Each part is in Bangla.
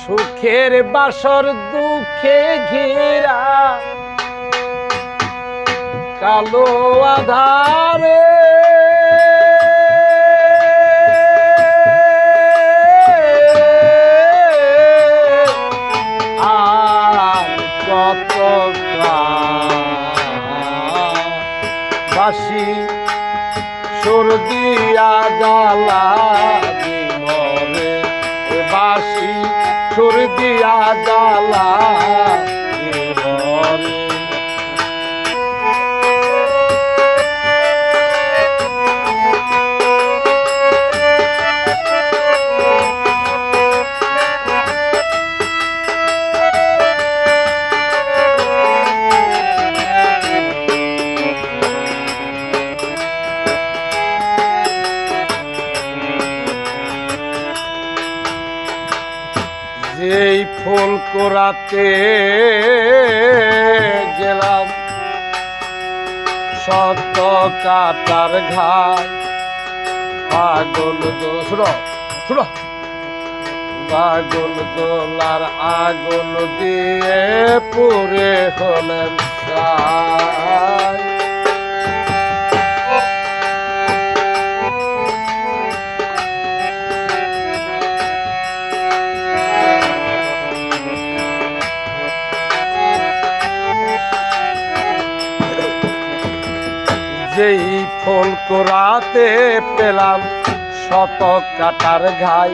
সুখের বাসর দুঃখে ঘেরা কালো আধারে আর কত বাসি সুর দিয়া জ্বালা মরে বাসি সুর দিয়া জ্বালা মরে যেই ফুল কোরাতে গেলাম শত কাটার ঘাট পাগল পাগল দোলার আগুন দিয়ে পুরে হলেন ছাই। যেই ফুল কোরাতে পেলাম শত কাটার ঘাই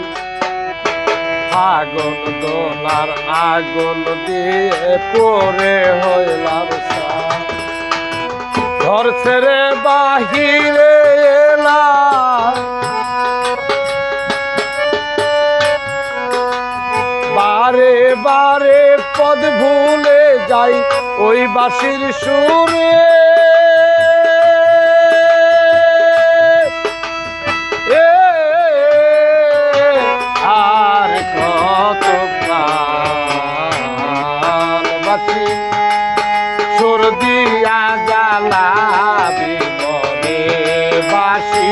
আগুন দোলার আগুন দিয়ে পরে হইলাম ঘর ছেড়ে বাহিরে এলাম বারে বারে পদ ভুলে যাই ওই বাঁশির সুরে সুর দিয়া জ্বালা বিমরে বাসি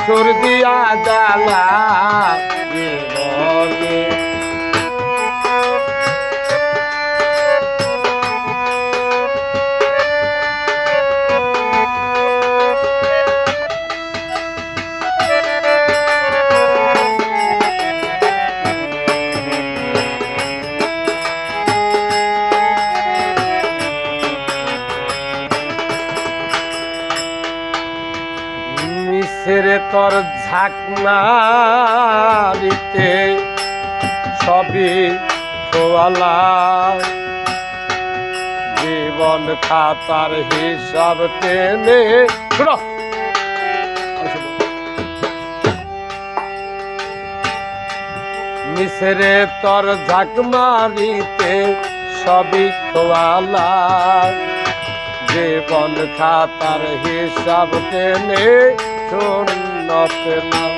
সুর দিয়া জ্বালা বিমরে ছেড়ে তোর ঝাঁকনারিতে সবই খোয়ালা জীবন খাতার হিসাব টেনে মিশরে তোর ঝাঁকমারিতে সবই খোয়ালা জীবন খাতার হিসাব টেনে শূন্য পেলাম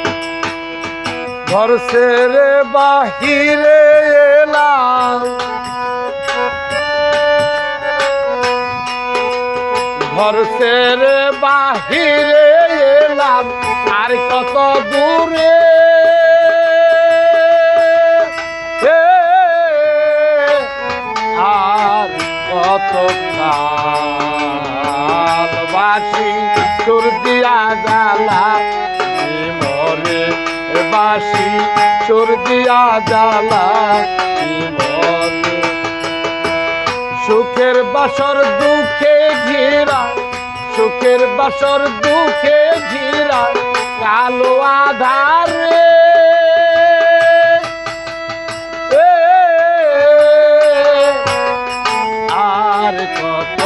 ঘর ছেড়ে বাহিরে এলাম ঘর ছেড়ে বাহিরে এলাম আর কত দূরে আর কত বাসি সুর দিয়া জ্বালা মরে বাসি সুর দিয়া জ্বালা মরে সুখের বাসর দুঃখে ঘিরা সুখের বাসর দুঃখে ঘিরা কালো আধারে আর কত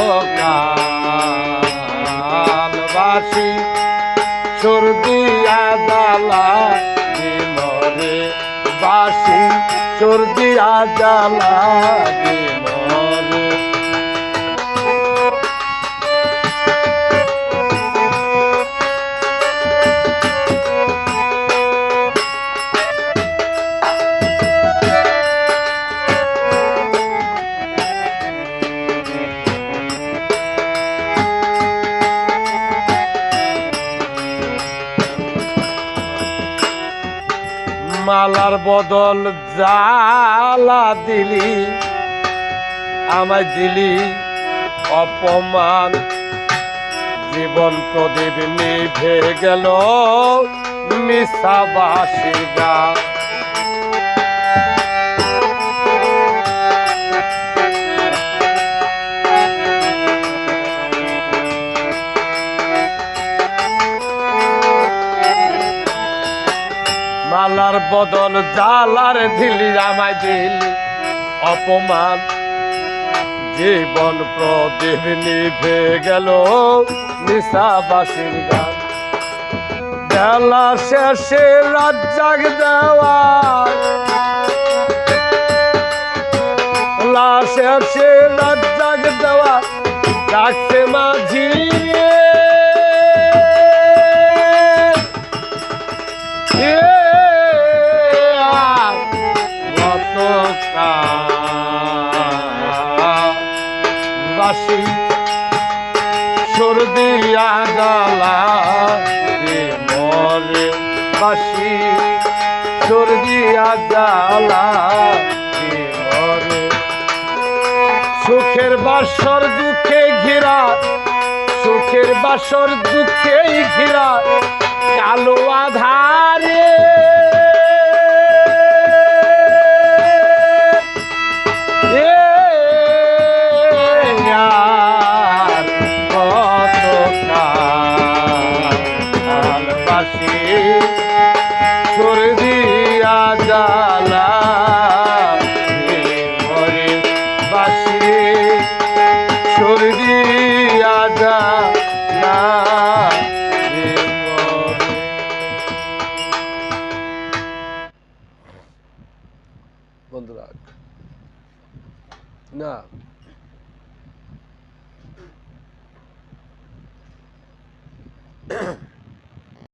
বাসি সুর দিয়া জ্বালা মরে বাসি সুর দিয়া জ্বালা মরে মালার বদল জ্বালা দিলি, আমায় দিলি অপমান, জীবন প্রদীপ নিভে গেল মিশাবাসীর গান। মালার বদল জালার দিলি, আমায় দিলি অপমান, জীবন প্রদীপ নিভে গেল নিশাবাসীর গান। বেলা শেষে রাত জাগ দেওয়া, শেষে রাত জাগ দেওয়া, ডাকছে মাঝি বাসি সুর দিয়া জ্বালা মরে, বাসি সুর দিয়া জ্বালা মরে। সুখের বাসর দুঃখে ঘিরা, সুখের বাসর দুঃখে ঘিরা, কালো আধারে সুর দিয়া জ্বালা মরে, বাসি সুর দিয়া জ্বালা বন্ধুরা না